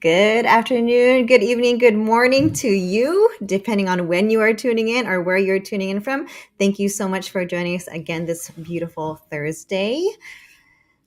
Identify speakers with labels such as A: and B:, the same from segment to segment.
A: Good afternoon, good evening, good morning to you, depending on when you are tuning in or where you're tuning in from. Thank you so much for joining us again this beautiful Thursday.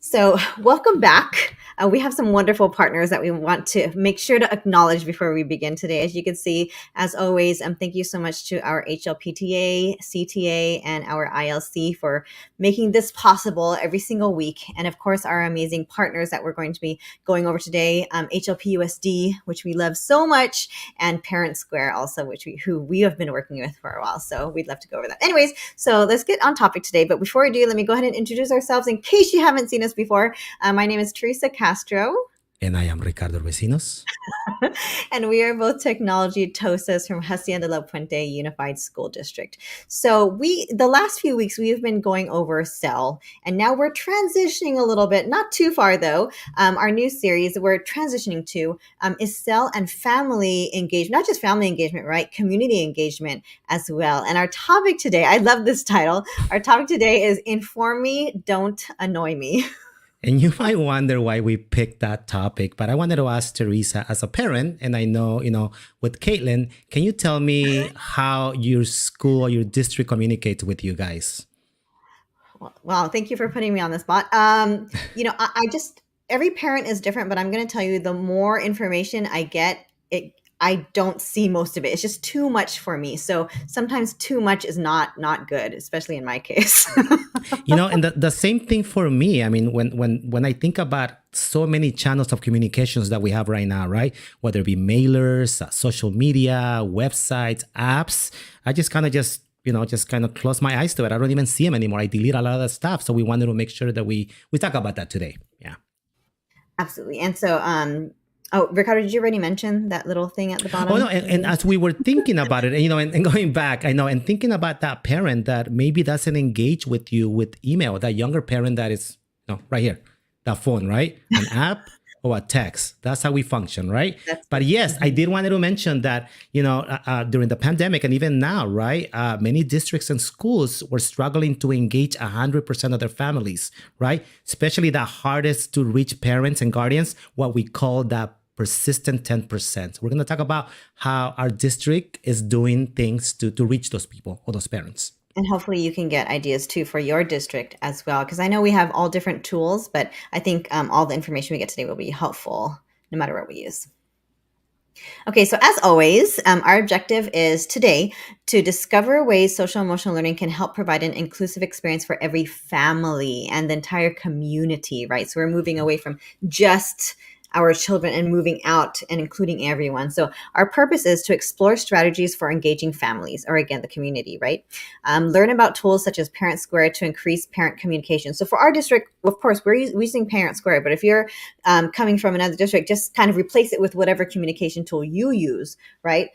A: So, welcome back. We have some wonderful partners that we want to make sure to acknowledge before we begin today. As you can see, as always, thank you so much to our HLPTA, CTA, and our ILC for making this possible every single week. And of course, our amazing partners that we're going to be going over today, HLPUSD, which we love so much, and ParentSquare also, who we have been working with for a while. So we'd love to go over that. Anyways, so let's get on topic today. But before we do, let me go ahead and introduce ourselves in case you haven't seen us before. My name is Teresa Castro.
B: And I am Ricardo Vecinos.
A: And we are both technology TOSAs from Hacienda La Puente Unified School District. So the last few weeks, we have been going over SEL, and now we're transitioning a little bit, not too far though. Our new series we're transitioning to is SEL and family engagement, not just family engagement, right? Community engagement as well. And our topic today, I love this title. Our topic today is Inform Me, Don't Annoy Me.
B: And you might wonder why we picked that topic, but I wanted to ask Teresa as a parent, and I know, with Caitlin, can you tell me how your school or your district communicates with you guys?
A: Well, thank you for putting me on the spot. Every parent is different, but I'm going to tell you the more information I get, I don't see most of it. It's just too much for me. So sometimes too much is not good, especially in my case.
B: And the same thing for me. I mean, when I think about so many channels of communications that we have right now, right? Whether it be mailers, social media, websites, apps, I just kind of close my eyes to it. I don't even see them anymore. I delete a lot of that stuff. So we wanted to make sure that we talk about that today. Yeah.
A: Absolutely. And so, Ricardo, did you already mention that little thing at the bottom?
B: Oh, no. And as we were thinking about it, and going back, I know, and thinking about that parent that maybe doesn't engage with you with email, that younger parent that is, right here, that phone, right? An app or a text. That's how we function, right? But yes, I did want to mention that, during the pandemic and even now, right? Many districts and schools were struggling to engage 100% of their families, right? Especially the hardest to reach parents and guardians, what we call that persistent 10%. We're going to talk about how our district is doing things to reach those people or those parents.
A: And hopefully you can get ideas too for your district as well. Because I know we have all different tools, but I think all the information we get today will be helpful no matter what we use. Okay, so as always, our objective is today to discover ways social emotional learning can help provide an inclusive experience for every family and the entire community, right? So we're moving away from just our children and moving out and including everyone. So our purpose is to explore strategies for engaging families, or again, the community, right? Learn about tools such as ParentSquare to increase parent communication. So for our district, of course, we're using ParentSquare, but if you're coming from another district, just kind of replace it with whatever communication tool you use, right?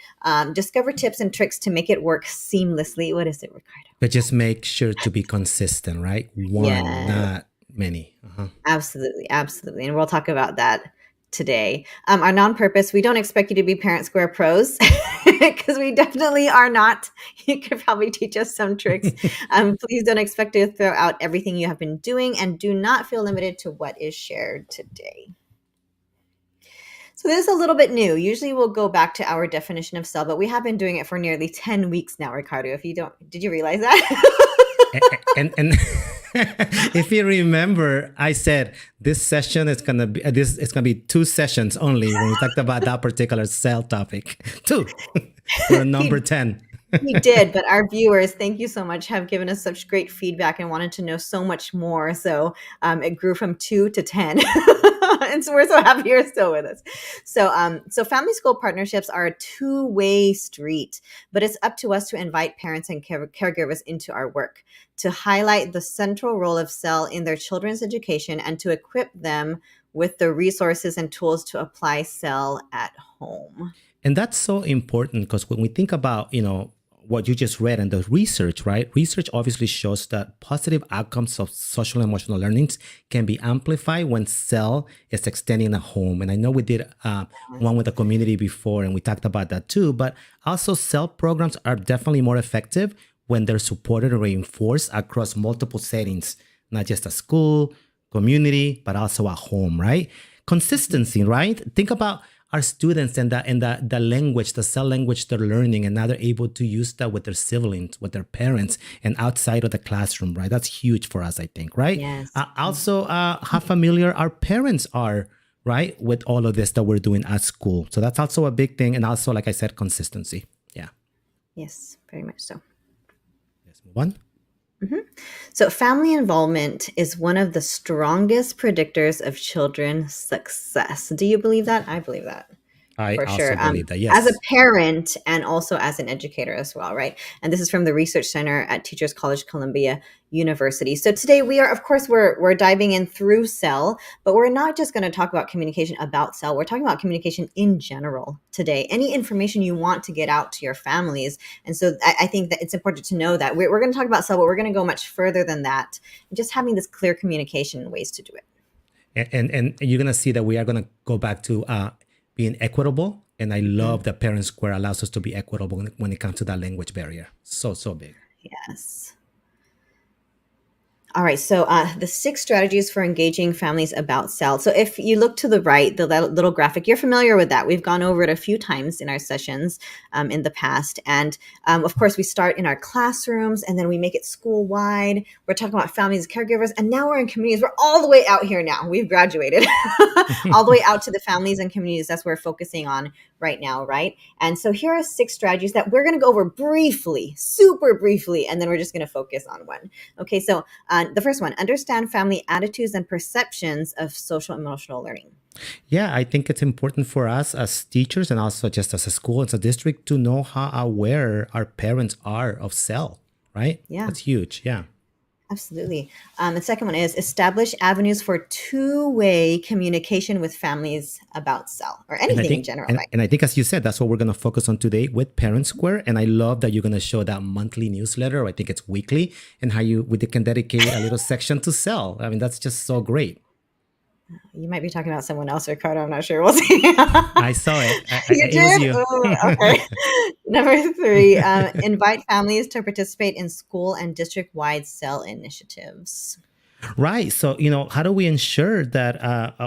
A: Discover tips and tricks to make it work seamlessly. What is it, Ricardo?
B: But just make sure to be consistent, right? One, not many.
A: Absolutely. And we'll talk about that today. Our non-purpose, we don't expect you to be ParentSquare pros because we definitely are not. You could probably teach us some tricks. Please don't expect to throw out everything you have been doing, and do not feel limited to what is shared today. So this is a little bit new. Usually we'll go back to our definition of SEL, but we have been doing it for nearly 10 weeks now, Ricardo. Did you realize that?
B: and if you remember, I said this session is gonna be it's gonna be 2 sessions only when we talked about that particular SEL topic. 2 for number 10.
A: We did, but our viewers, thank you so much, have given us such great feedback and wanted to know so much more. So it grew from 2 to 10. And so we're so happy you're still with us. So family school partnerships are a two-way street, but it's up to us to invite parents and caregivers into our work, to highlight the central role of SEL in their children's education, and to equip them with the resources and tools to apply SEL at home.
B: And that's so important because when we think about, what you just read and the research, right? Research obviously shows that positive outcomes of social and emotional learnings can be amplified when SEL is extending at home. And I know we did one with the community before, and we talked about that too. But also SEL programs are definitely more effective when they're supported and reinforced across multiple settings, not just a school, community, but also at home, right? Consistency, right? Think about our students and the language, the SEL language they're learning, and now they're able to use that with their siblings, with their parents, and outside of the classroom, right? That's huge for us, I think, right?
A: Yes.
B: Also, how familiar our parents are, right, with all of this that we're doing at school. So that's also a big thing. And also, like I said, consistency. Yeah.
A: Yes, very much so.
B: Let's move on.
A: So, family involvement is one of the strongest predictors of children's success. Do you believe that? I believe that
B: I
A: for
B: also
A: sure.
B: believe that.
A: As a
B: Yes.
A: parent and also as an educator as well, right? And this is from the Research Center at Teachers College Columbia University. So today we are, of course, we're diving in through SEL, but we're not just going to talk about communication about SEL. We're talking about communication in general today. Any information you want to get out to your families. And so I think that it's important to know that we're going to talk about SEL, but we're going to go much further than that. Just having this clear communication and ways to do it.
B: And you're gonna see that we are gonna go back to being equitable. And I love that ParentSquare allows us to be equitable when it comes to that language barrier. So big.
A: Yes. All right, so the 6 strategies for engaging families about SEL. So if you look to the right, the little graphic, you're familiar with that. We've gone over it a few times in our sessions in the past. And of course, we start in our classrooms and then we make it school wide. We're talking about families, caregivers, and now we're in communities. We're all the way out here now. We've graduated all the way out to the families and communities. That's what we're focusing on right now, right? And so here are 6 strategies that we're going to go over briefly, super briefly, and then we're just going to focus on one. Okay, so the first one, understand family attitudes and perceptions of social emotional learning.
B: Yeah, I think it's important for us as teachers and also just as a school, as a district, to know how aware our parents are of SEL, right?
A: Yeah.
B: That's huge. Yeah.
A: Absolutely. The second one is establish avenues for two-way communication with families about SEL or
B: And I
A: anything in
B: think,
A: general,
B: and,
A: right?
B: and I think, as you said, that's what we're going to focus on today with ParentSquare. And I love that you're going to show that monthly newsletter. I think it's weekly, and how we can dedicate a little section to SEL. I mean, that's just so great.
A: You might be talking about someone else, Ricardo. I'm not sure. We'll see.
B: I saw it.
A: You
B: It was
A: did?
B: you.
A: Oh, okay. Number 3, invite families to participate in school and district-wide SEL initiatives.
B: Right. So, how do we ensure that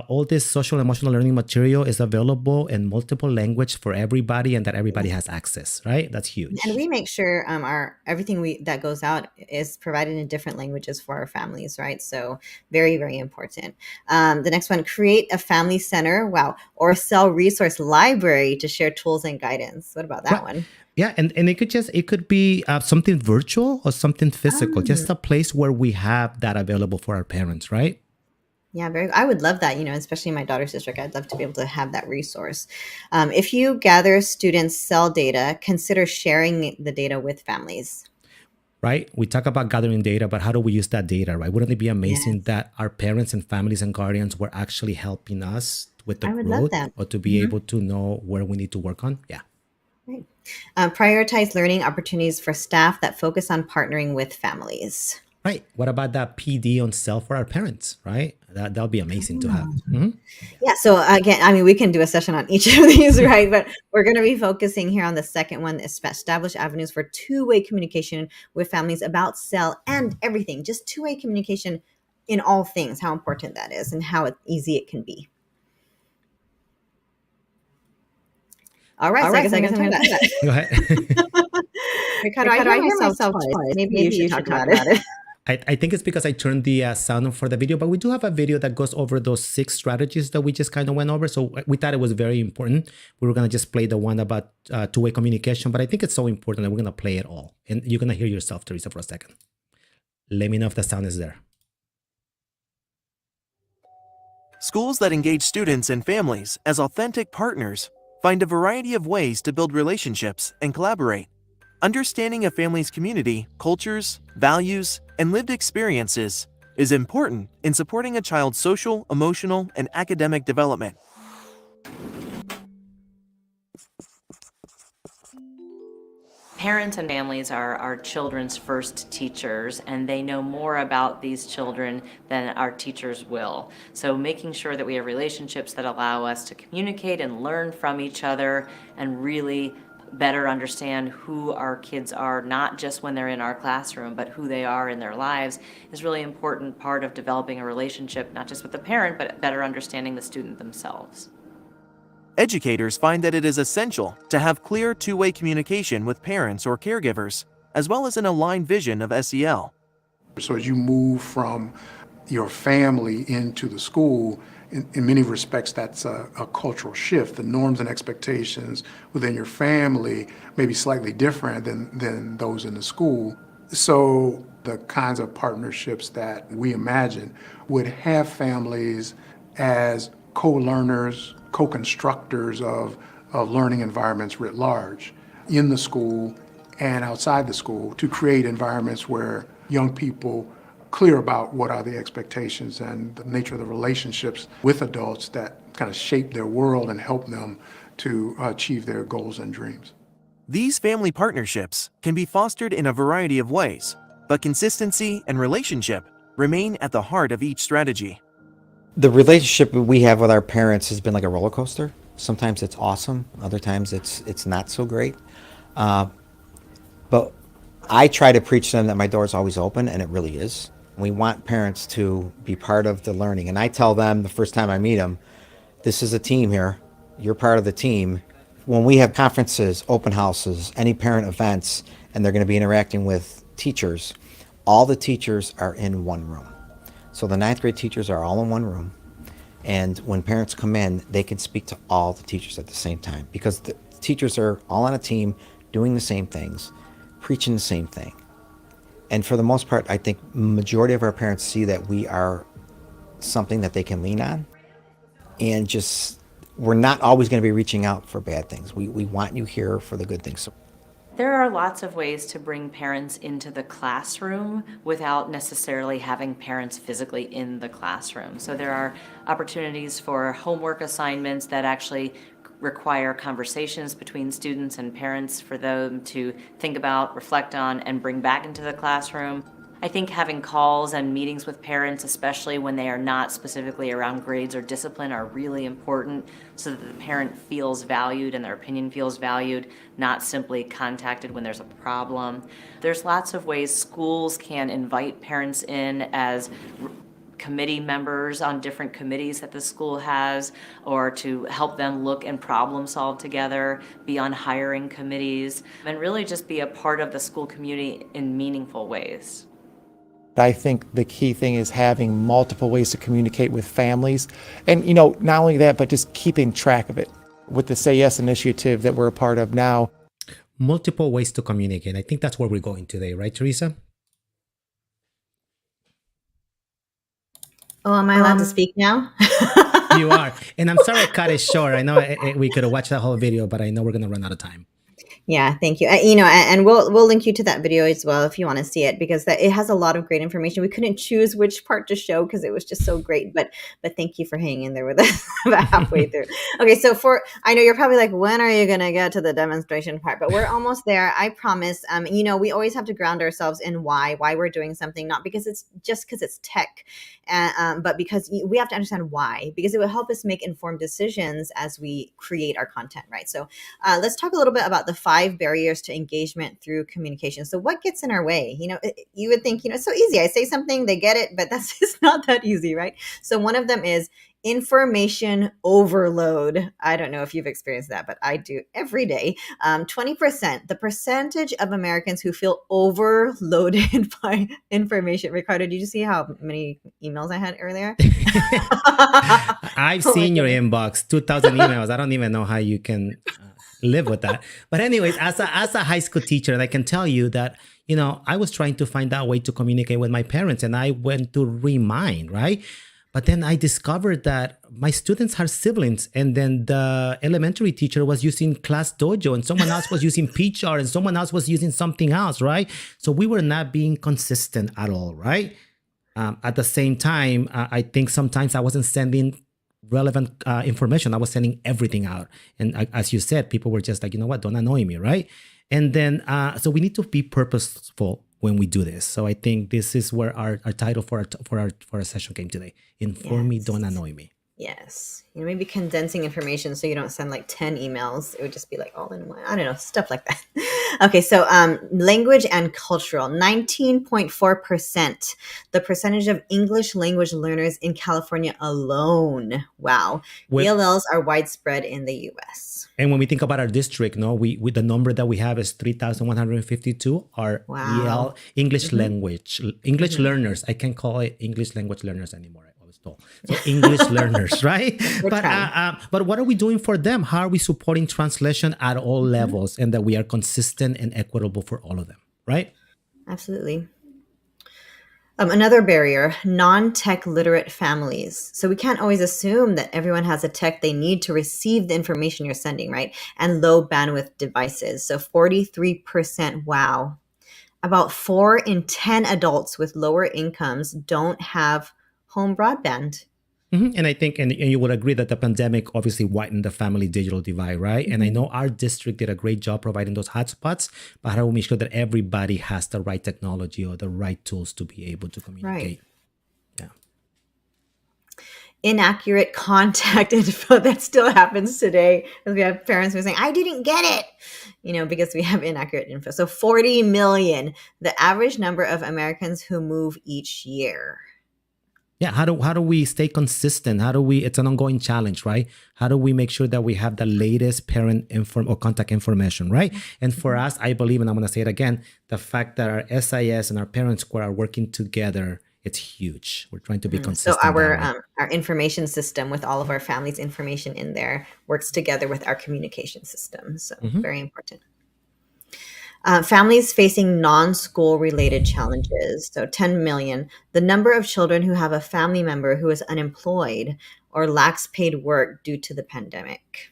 B: all this social emotional learning material is available in multiple language for everybody and that everybody has access, right? That's
A: And
B: huge.
A: we make sure our everything that goes out is provided in different languages for our families, right? So very, very important. The next one, create a family center, wow, or SEL resource library to share tools and guidance. What about that
B: Right.
A: one?
B: Yeah, and it could be something virtual or something physical, just a place where we have that available for our parents, right?
A: Yeah, very. I would love that. Especially in my daughter's district, I'd love to be able to have that resource. If you gather students' SEL data, consider sharing the data with families.
B: Right? We talk about gathering data, but how do we use that data, right? Wouldn't it be amazing
A: Yes,
B: that our parents and families and guardians were actually helping us with the
A: I would love
B: growth
A: that.
B: or to be
A: Mhm.
B: able to know where we need to work on? Yeah.
A: Right. Prioritize learning opportunities for staff that focus on partnering with families.
B: Right. What about that PD on self for our parents, right? That'll be amazing to have. Mhm.
A: Yeah. So again, I mean, we can do a session on each of these, right? But we're going to be focusing here on the second one, establish avenues for two-way communication with families about SEL and everything, just two-way communication in all things, how important that is and how easy it can be. All right.
B: All
A: So I
B: right.
A: guess
B: So I
A: I'm
B: guess
A: going to
B: I'm
A: talk
B: going
A: about
B: to
A: that.
B: Go ahead.
A: Ricardo, I
B: Ricardo,
A: hear
B: I hear
A: myself
B: myself
A: twice.
B: twice.
A: Maybe
B: Maybe
A: you should
B: you
A: talk
B: should talk
A: about it.
B: about it. I think it's because I turned the sound on for the video, but we do have a video that goes over those 6 strategies that we just kind of went over. So we thought it was very important. We were going to just play the one about two-way communication, but I think it's so important that we're going to play it all. And you're going to hear yourself, Teresa, for a second. Let me know if the sound is there.
C: Schools that engage students and families as authentic partners find a variety of ways to build relationships and collaborate. Understanding a family's community, cultures, values, and lived experiences is important in supporting a child's social, emotional, and academic development.
D: Parents and families are our children's first teachers, and they know more about these children than our teachers will. So making sure that we have relationships that allow us to communicate and learn from each other and really better understand who our kids are, not just when they're in our classroom, but who they are in their lives, is really important part of developing a relationship, not just with the parent, but better understanding the student themselves.
C: Educators find that it is essential to have clear two-way communication with parents or caregivers, as well as an aligned vision of SEL.
E: So as you move from your family into the school, in many respects, that's a cultural shift. The norms and expectations within your family may be slightly different than those in the school. So the kinds of partnerships that we imagine would have families as co-learners, co-constructors of learning environments writ large in the school and outside the school to create environments where young people clear about what are the expectations and the nature of the relationships with adults that kind of shape their world and help them to achieve their goals and dreams.
C: These family partnerships can be fostered in a variety of ways, but consistency and relationship remain at the heart of each strategy.
F: The relationship we have with our parents has been like a roller coaster. Sometimes it's awesome, other times it's not so great. But I try to preach to them that my door is always open, and it really is. We want parents to be part of the learning. And I tell them the first time I meet them, this is a team here. You're part of the team. When we have conferences, open houses, any parent events, and they're going to be interacting with teachers, all the teachers are in one room. So the ninth grade teachers are all in one room. And when parents come in, they can speak to all the teachers at the same time because the teachers are all on a team doing the same things, preaching the same thing. And for the most part, I think majority of our parents see that we are something that they can lean on. And just, we're not always going to be reaching out for bad things. We want you here for the good things. So
D: there are lots of ways to bring parents into the classroom without necessarily having parents physically in the classroom. So there are opportunities for homework assignments that actually require conversations between students and parents for them to think about, reflect on, and bring back into the classroom. I think having calls and meetings with parents, especially when they are not specifically around grades or discipline, are really important so that the parent feels valued and their opinion feels valued, not simply contacted when there's a problem. There's lots of ways schools can invite parents in as committee members on different committees that the school has, or to help them look and problem solve together, be on hiring committees, and really just be a part of the school community in meaningful ways.
G: I think the key thing is having multiple ways to communicate with families. And, you know, not only that, but just keeping track of it. With the Say Yes initiative that we're a part of now.
B: Multiple ways to communicate. I think that's where we're going today, right, Teresa?
A: Oh, am I allowed to speak now?
B: You are. And I'm sorry I cut it short. I know we could have watched that whole video, but I know we're going to run out of time.
A: Yeah, thank you. And we'll link you to that video as well if you want to see it, because it has a lot of great information. We couldn't choose which part to show because it was just so great. But thank you for hanging in there with us about halfway through. Okay, so I know you're probably like, when are you going to get to the demonstration part? But we're almost there. I promise. We always have to ground ourselves in why we're doing something, not because it's just because it's tech, but because we have to understand why, because it will help us make informed decisions as we create our content, right? So let's talk a little bit about the 5 barriers to engagement through communication. So what gets in our way? You would think, it's so easy. I say something, they get it, but that's just not that easy, right? So one of them is information overload. I don't know if you've experienced that, but I do every day. 20%, the percentage of Americans who feel overloaded by information. Ricardo, did you see how many emails I had earlier?
B: I've seen your inbox, 2,000 emails. I don't even know how you can live with that. But anyways, as a high school teacher, and I can tell you that, I was trying to find out a way to communicate with my parents, and I went to Remind, right? But then I discovered that my students have siblings, and then the elementary teacher was using Class Dojo, and someone else was using PChart, and someone else was using something else, right? So we were not being consistent at all, right? At the same time, I think sometimes I wasn't sending relevant information. I was sending everything out. And as you said, people were just like, you know what, don't annoy me, right? And then, so we need to be purposeful when we do this. So I think this is where our title for our session came today. Inform me, don't annoy me.
A: Yes. Maybe condensing information so you don't send like 10 emails. It would just be like all in one. I don't know, stuff like that. Okay, so language and cultural, 19.4%. The percentage of English language learners in California alone. Wow.
B: With
A: ELLs are widespread in the US.
B: And when we think about our district, no, we the number that we have is 3,152 are
A: Wow.
B: English language, English learners. I can't call it English language learners anymore. I was told. So English learners, right?
A: We're trying.
B: But what are we doing for them? How are we supporting translation at all levels, and that we are consistent and equitable for all of them, right?
A: Absolutely. Another barrier, non-tech literate families. So we can't always assume that everyone has a tech they need to receive the information you're sending, right? And low bandwidth devices. So 43%, wow. About 4 in 10 adults with lower incomes don't have home broadband.
B: And I think, and you would agree that the pandemic obviously widened the family digital divide, right? And I know our district did a great job providing those hotspots, but how do we make sure that everybody has the right technology or the right tools to be able to communicate? Yeah.
A: Inaccurate contact info that still happens today. Because we have parents who are saying, I didn't get it, because we have inaccurate info. So 40 million, the average number of Americans who move each year.
B: Yeah, how do we stay consistent? It's an ongoing challenge, right? How do we make sure that we have the latest parent or contact information, right? And for us, I believe, and I'm going to say it again, the fact that our SIS and our ParentSquare are working together, it's huge. We're trying to be consistent.
A: So our information system with all of our family's information in there works together with our communication system. So very important. Families facing non-school related challenges. So 10 million. The number of children who have a family member who is unemployed or lacks paid work due to the pandemic.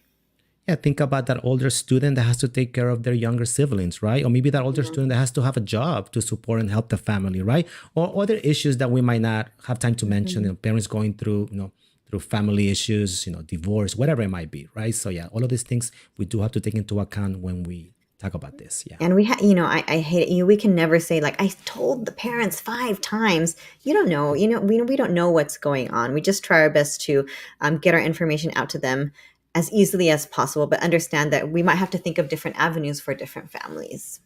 B: Yeah, think about that older student that has to take care of their younger siblings, right? Or maybe that older student that has to have a job to support and help the family, right? Or other issues that we might not have time to mention. Parents going through, through family issues, divorce, whatever it might be, right? So yeah, all of these things we do have to take into account when we talk about this. Yeah.
A: And I hate it. We can never say like, I told the parents 5 times. You don't know, we don't know what's going on. We just try our best to get our information out to them as easily as possible, but understand that we might have to think of different avenues for different families.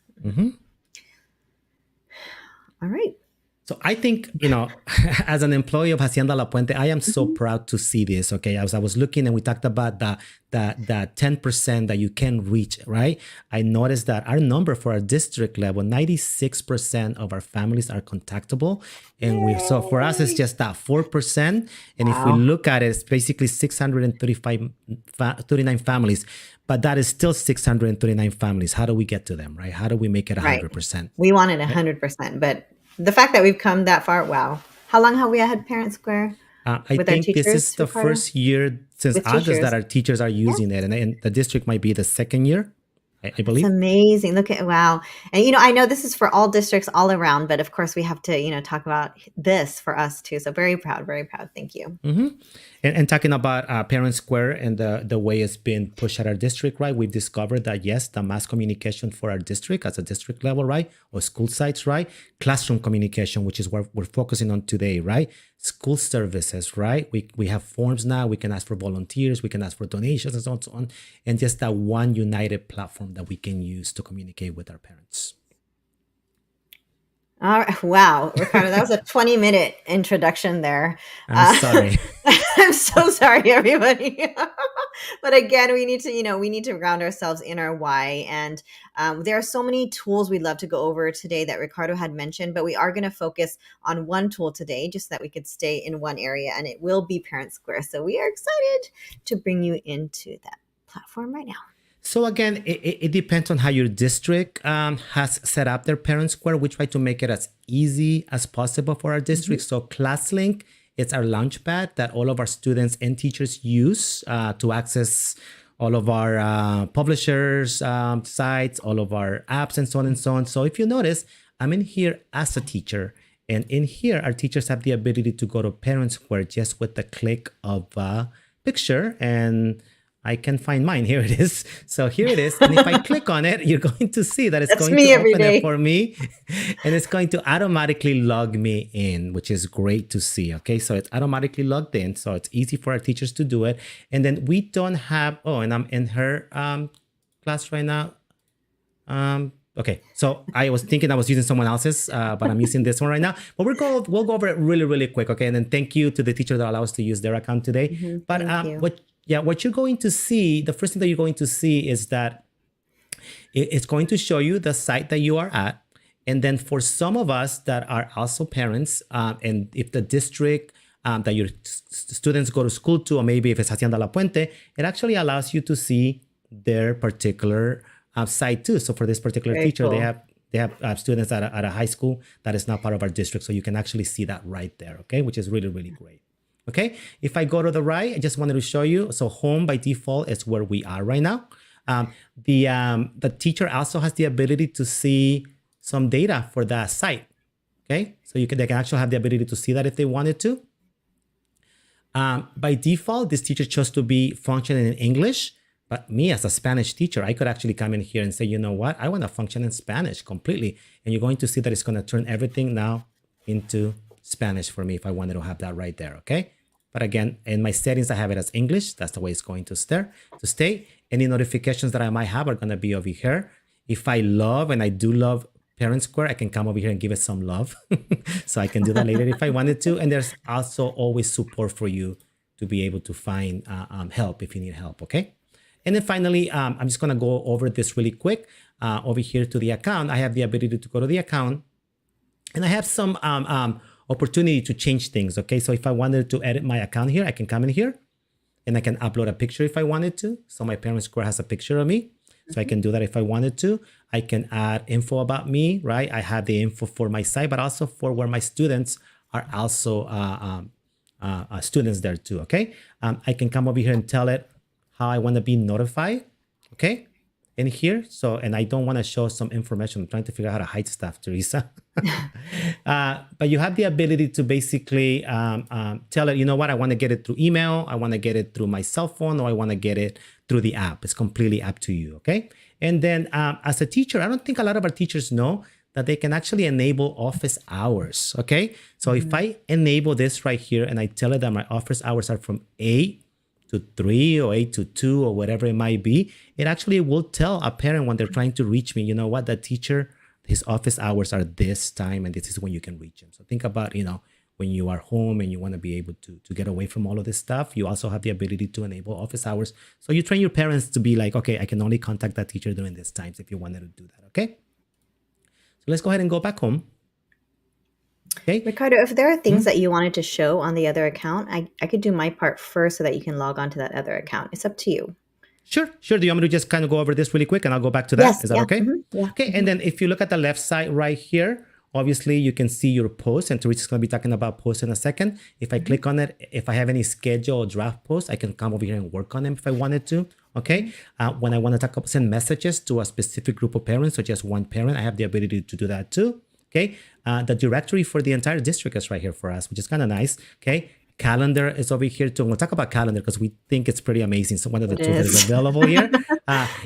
A: All right.
B: So I think, as an employee of Hacienda La Puente, I am so proud to see this. Okay. As I was looking and we talked about that 10% that you can reach, right? I noticed that our number for our district level, 96% of our families are contactable. And so for us, it's just that 4%. And if we look at it, it's basically 639 families, but that is still 639 families. How do we get to them, right? How do we make it 100%?
A: We wanted 100%, but the fact that we've come that far, wow. How long have we had ParentSquare?
B: I think this is the first year since August that our teachers are using it. And the district might be the second year, I believe.
A: It's amazing. Look at, wow. And, I know this is for all districts all around, but of course we have to, talk about this for us too. So very proud, very proud. Thank you.
B: And talking about ParentSquare and the way it's been pushed at our district, right? We've discovered that, yes, the mass communication for our district as a district level, right? Or school sites, right? Classroom communication, which is what we're focusing on today, right? School services, right? We have forms now. We can ask for volunteers. We can ask for donations and so on and so on. And just that one united platform that we can use to communicate with our parents.
A: All right. Wow, Ricardo, that was a 20-minute introduction there.
B: I'm sorry.
A: I'm so sorry, everybody. But again, we need to ground ourselves in our why. And there are so many tools we'd love to go over today that Ricardo had mentioned, but we are going to focus on one tool today, just so that we could stay in one area, and it will be ParentSquare. So we are excited to bring you into that platform right now.
B: So again, it depends on how your district has set up their ParentSquare. We try to make it as easy as possible for our district. So ClassLink, it's our launchpad that all of our students and teachers use to access all of our publishers' sites, all of our apps, and so on and so on. So if you notice, I'm in here as a teacher. And in here, our teachers have the ability to go to ParentSquare just with the click of a picture and I can find mine. Here it is. So here it is. And if I click on it, you're going to see that it's
A: That's
B: going
A: me
B: to
A: every
B: open it
A: day.
B: for me. And it's going to automatically log me in, which is great to see. Okay. So it's automatically logged in. So it's easy for our teachers to do it. And then we don't have, oh, and I'm in her class right now. Okay, so I was thinking I was using someone else's, but I'm using this one right now. But we'll go over it really, really quick, okay? And then thank you to the teacher that allowed us to use their account today. But
A: Thank you.
B: what you're going to see, the first thing that you're going to see is that it's going to show you the site that you are at. And then for some of us that are also parents, and if the district that your students go to school to, or maybe if it's Hacienda La Puente, it actually allows you to see their particular site too. So for this particular
A: Very
B: teacher,
A: cool.
B: they have students at a high school that is not part of our district. So you can actually see that right there, okay? Which is really, really great. Okay, if I go to the right, I just wanted to show you. So home by default is where we are right now. The teacher also has the ability to see some data for that site. Okay, so they can actually have the ability to see that if they wanted to. By default, this teacher chose to be functioning in English, but me as a Spanish teacher, I could actually come in here and say, you know what, I want to function in Spanish completely. And you're going to see that it's going to turn everything now into Spanish for me if I wanted to have that right there, okay? But again, in my settings, I have it as English. That's the way it's going to stay. Any notifications that I might have are going to be over here. If I love, and I do love ParentSquare, I can come over here and give it some love. So I can do that later if I wanted to. And there's also always support for you to be able to find help if you need help, okay? And then finally, I'm just going to go over this really quick. Over here to the account, I have the ability to go to the account. And I have some opportunity to change things, okay? So if I wanted to edit my account here, I can come in here and I can upload a picture if I wanted to. So my ParentSquare has a picture of me. So I can do that if I wanted to. I can add info about me, right? I have the info for my site, but also for where my students are also students there too, okay? I can come over here and tell it how I want to be notified, okay? In here, so, and I don't want to show some information. I'm trying to figure out how to hide stuff, Teresa. But you have the ability to basically tell it, you know what, I want to get it through email, I want to get it through my cell phone, or I want to get it through the app. It's completely up to you, okay? And then as a teacher, I don't think a lot of our teachers know that they can actually enable office hours, okay? So if I enable this right here and I tell it that my office hours are from 8 to 3 or 8 to 2 or whatever it might be, it actually will tell a parent when they're trying to reach me, you know what, the teacher, his office hours are this time and this is when you can reach him. So think about, when you are home and you want to be able to get away from all of this stuff, you also have the ability to enable office hours. So you train your parents to be like, okay, I can only contact that teacher during these times if you wanted to do that, okay? So let's go ahead and go back home. Okay.
A: Ricardo, if there are things that you wanted to show on the other account, I could do my part first so that you can log on to that other account. It's up to you.
B: Sure. Do you want me to just kind of go over this really quick and I'll go back to that?
A: Yes,
B: Is that okay?
A: Yeah.
B: Okay. And then if you look at the left side right here, obviously you can see your posts, and Teresa's going to be talking about posts in a second. If I click on it, if I have any schedule or draft posts, I can come over here and work on them if I wanted to. Okay. When I want to send messages to a specific group of parents or just one parent, I have the ability to do that too. Okay. The directory for the entire district is right here for us, which is kind of nice. Okay. Calendar is over here too. And we'll talk about calendar because we think it's pretty amazing. So one of the tools that is available here.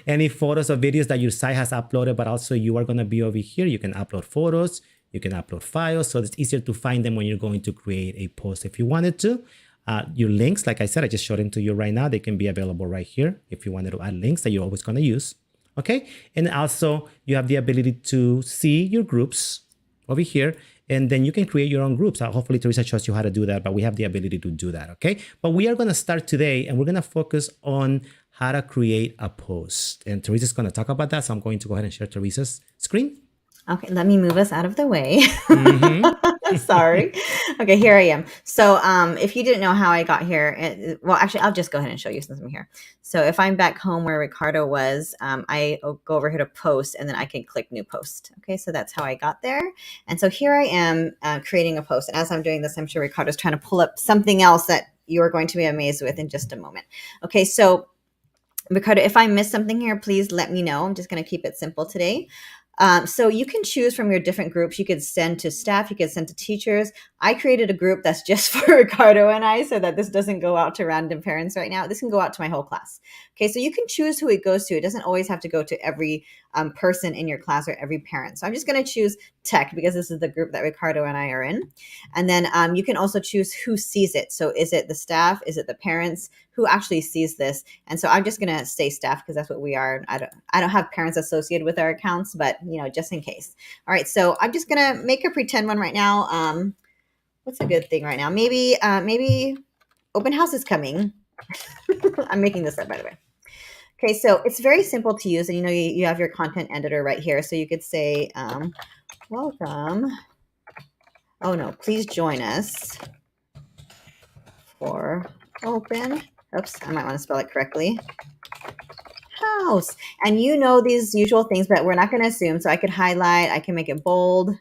B: Any photos or videos that your site has uploaded, but also you are going to be over here. You can upload photos. You can upload files. So it's easier to find them when you're going to create a post if you wanted to. Your links, like I said, I just showed them to you right now. They can be available right here if you wanted to add links that you're always going to use. Okay. And also you have the ability to see your groups over here. And then you can create your own groups. Hopefully Teresa shows you how to do that, but we have the ability to do that, okay? But we are going to start today and we're going to focus on how to create a post. And Teresa's going to talk about that. So I'm going to go ahead and share Teresa's screen.
A: Okay, let me move us out of the way. Sorry. Okay, here I am. So if you didn't know how I got here, well, actually, I'll just go ahead and show you since I'm here. So if I'm back home where Ricardo was, I go over here to post and then I can click new post. Okay, so that's how I got there. And so here I am creating a post. And as I'm doing this, I'm sure Ricardo's trying to pull up something else that you're going to be amazed with in just a moment. Okay, so Ricardo, if I missed something here, please let me know. I'm just going to keep it simple today. So you can choose from your different groups. You could send to staff, you could send to teachers. I created a group that's just for Ricardo and I, so that this doesn't go out to random parents right now. This can go out to my whole class. Okay, so you can choose who it goes to. It doesn't always have to go to every person in your class or every parent. So I'm just going to choose tech because this is the group that Ricardo and I are in. And then you can also choose who sees it. So is it the staff? Is it the parents? Who actually sees this? And so I'm just going to say staff because that's what we are. I don't have parents associated with our accounts, but just in case. All right, so I'm just going to make a pretend one right now. What's a good thing right now? Maybe open house is coming. I'm making this up, by the way. Okay, so it's very simple to use, and you have your content editor right here. So you could say, welcome. Oh no, please join us for open. Oops, I might want to spell it correctly. House. And these usual things, but we're not going to assume. So I could highlight, I can make it bold,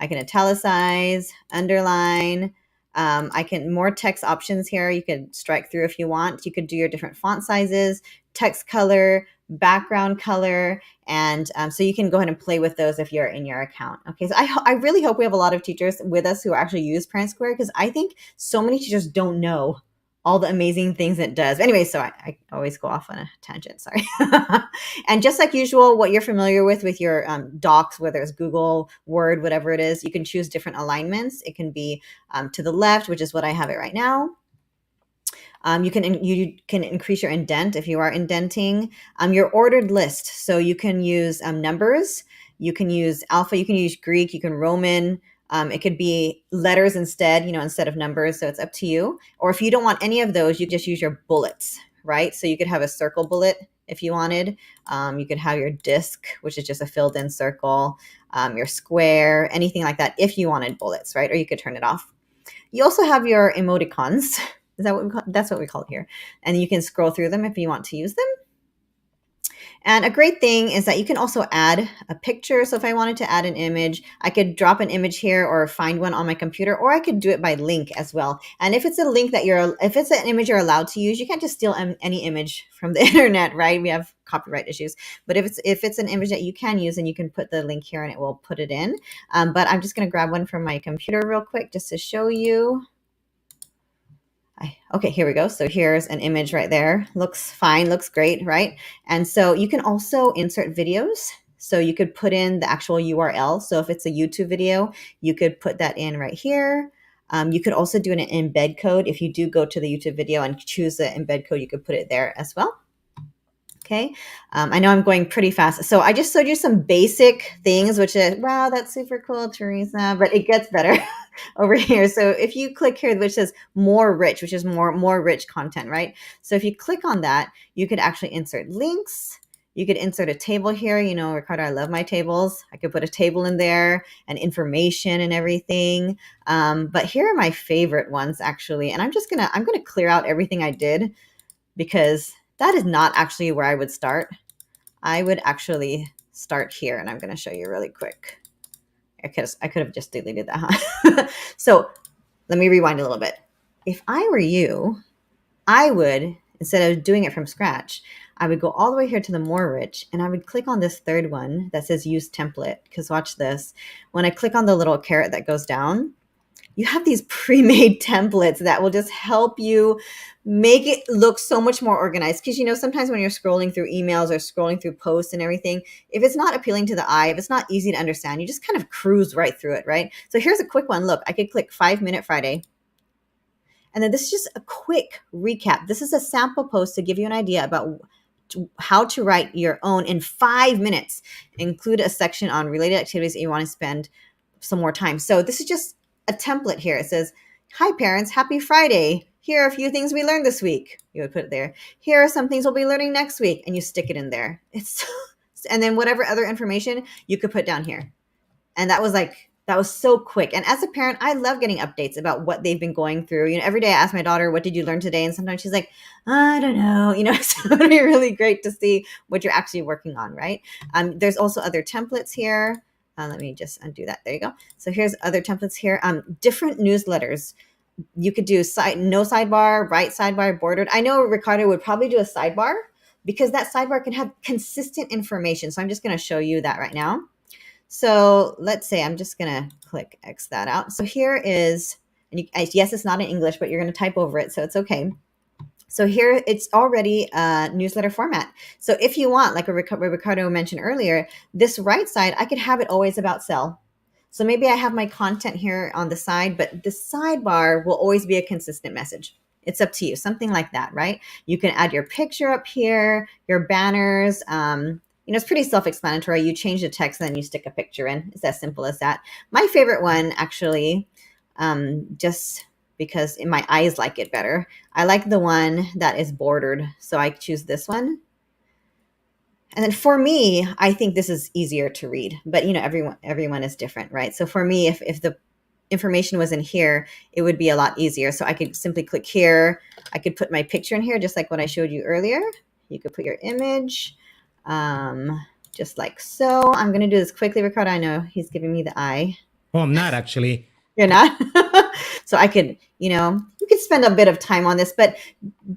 A: I can italicize, underline. I can more text options here. You could strike through if you want. You could do your different font sizes, text color, background color, and so you can go ahead and play with those if you're in your account. Okay, so I really hope we have a lot of teachers with us who actually use ParentSquare, because I think so many teachers don't know all the amazing things it does. But anyway, so I always go off on a tangent, sorry. And just like usual, what you're familiar with your docs, whether it's Google, Word, whatever it is, you can choose different alignments. It can be to the left, which is what I have it right now. You can increase your indent if you are indenting. Your ordered list, so you can use numbers, you can use alpha, you can use Greek, you can Roman. It could be letters instead, instead of numbers. So it's up to you. Or if you don't want any of those, you just use your bullets, right? So you could have a circle bullet if you wanted. You could have your disc, which is just a filled in circle, your square, anything like that if you wanted bullets, right? Or you could turn it off. You also have your emoticons. Is that what we call? That's what we call it here. And you can scroll through them if you want to use them. And a great thing is that you can also add a picture. So if I wanted to add an image, I could drop an image here or find one on my computer, or I could do it by link as well. And if it's a link that if it's an image you're allowed to use, you can't just steal any image from the internet, right? We have copyright issues. But if it's an image that you can use, and you can put the link here and it will put it in. But I'm just going to grab one from my computer real quick just to show you. Okay, here we go. So here's an image right there. Looks fine, looks great, right? And so you can also insert videos. So you could put in the actual URL. So if it's a YouTube video, you could put that in right here. You could also do an embed code. If you do go to the YouTube video and choose the embed code, you could put it there as well. Okay, I know I'm going pretty fast. So I just showed you some basic things, which is, wow, that's super cool, Teresa, but it gets better over here. So if you click here, which says more rich, which is more rich content, right? So if you click on that, you could actually insert links. You could insert a table here. Ricardo, I love my tables. I could put a table in there and information and everything. But here are my favorite ones, actually. And I'm gonna clear out everything I did, because that is not actually where I would start. I would actually start here, and I'm going to show you really quick. I could have just deleted that, huh? So let me rewind a little bit. If I were you, I would, instead of doing it from scratch, I would go all the way here to the more rich, and I would click on this third one that says use template, because watch this. When I click on the little caret that goes down, you have these pre-made templates that will just help you make it look so much more organized. Because, sometimes when you're scrolling through emails or scrolling through posts and everything, if it's not appealing to the eye, if it's not easy to understand, you just kind of cruise right through it, right? So here's a quick one. Look, I could click 5-Minute Friday. And then this is just a quick recap. This is a sample post to give you an idea about how to write your own in 5 minutes. Include a section on related activities that you want to spend some more time. So this is just a template here. It says, hi parents, happy Friday. Here are a few things we learned this week. You would put it there. Here are some things we'll be learning next week. And you stick it in there. And then whatever other information you could put down here. And that was so quick. And as a parent, I love getting updates about what they've been going through. Every day I ask my daughter, what did you learn today? And sometimes she's like, I don't know. So it would be really great to see what you're actually working on, right? There's also other templates here. Let me just undo that. There you go. So here's other templates here. Different newsletters. You could do no sidebar, right sidebar, bordered. I know Ricardo would probably do a sidebar. because that sidebar can have consistent information. So I'm just going to show you that right now. So let's say I'm just going to click X that out. So here is, and yes, it's not in English, but you're going to type over it, so it's okay. So here it's already a newsletter format. So if you want, like Ricardo mentioned earlier, this right side, I could have it always about SEL. So maybe I have my content here on the side, but the sidebar will always be a consistent message. It's up to you, something like that, right? You can add your picture up here, your banners. It's pretty self-explanatory. You change the text and then you stick a picture in. It's as simple as that. My favorite one, actually, just because my eyes like it better, I like the one that is bordered. So I choose this one. And then for me, I think this is easier to read, but everyone is different, right? So for me, if the information was in here, it would be a lot easier. So I could simply click here. I could put my picture in here, just like what I showed you earlier. You could put your image, just like so. I'm going to do this quickly, Ricardo. I know he's giving me the eye.
B: Oh, I'm not actually.
A: You're not? So I could, you could spend a bit of time on this, but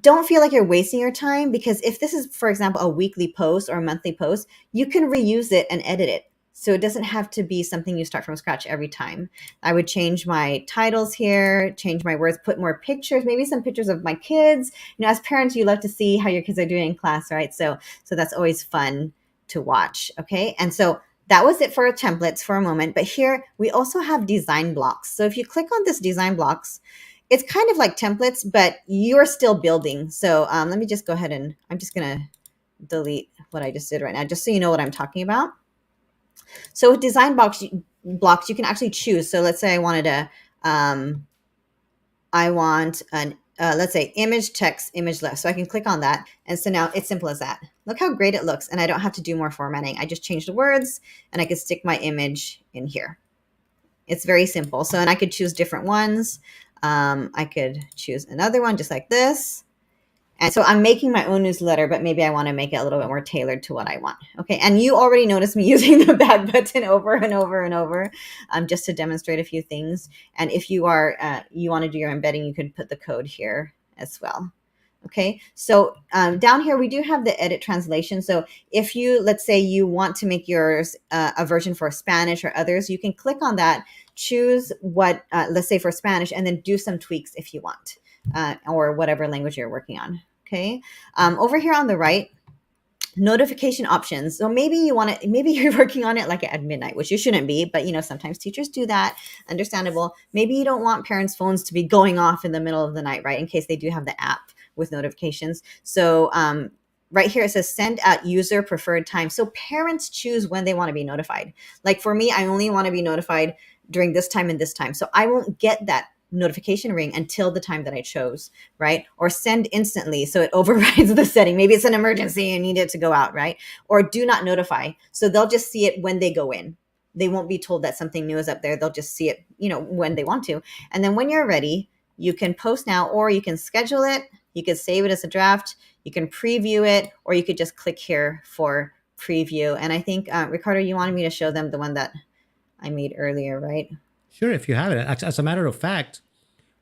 A: don't feel like you're wasting your time, because if this is, for example, a weekly post or a monthly post, you can reuse it and edit it. So it doesn't have to be something you start from scratch every time. I would change my titles here, change my words, put more pictures, maybe some pictures of my kids. As parents, you love to see how your kids are doing in class, right? So that's always fun to watch. Okay. And so that was it for our templates for a moment. But here we also have design blocks. So if you click on this design blocks, it's kind of like templates, but you're still building. So let me just go ahead and I'm just going to delete what I just did right now, just so you know what I'm talking about. So with design blocks, you can actually choose. So let's say I wanted to, I want an, let's say image, text, image left. So I can click on that. And so now it's simple as that. Look how great it looks. And I don't have to do more formatting. I just change the words and I can stick my image in here. It's very simple. So, and I could choose different ones. I could choose another one just like this. And so I'm making my own newsletter, but maybe I want to make it a little bit more tailored to what I want. Okay. And you already noticed me using the back button over and over and over, just to demonstrate a few things. And if you are, you want to do your embedding, you could put the code here as well. Okay. So down here, we do have the edit translation. So if you, let's say you want to make yours a version for Spanish or others, you can click on that, choose what, let's say for Spanish, and then do some tweaks if you want, or whatever language you're working on. Okay. Over here on the right, notification options. So maybe you want to, maybe you're working on it like at midnight, which you shouldn't be, but sometimes teachers do that. Understandable. Maybe you don't want parents' phones to be going off in the middle of the night, right? In case they do have the app with notifications. So right here, it says send at user preferred time. So parents choose when they want to be notified. Like for me, I only want to be notified during this time and this time. So I won't get that notification ring until the time that I chose, right? Or send instantly, so it overrides the setting. Maybe it's an emergency and need it to go out, right? Or do not notify. So they'll just see it when they go in. They won't be told that something new is up there. They'll just see it, when they want to. And then when you're ready, you can post now, or you can schedule it. You could save it as a draft. You can preview it, or you could just click here for preview. And I think, Ricardo, you wanted me to show them the one that I made earlier, right?
B: Sure, if you have it. As a matter of fact,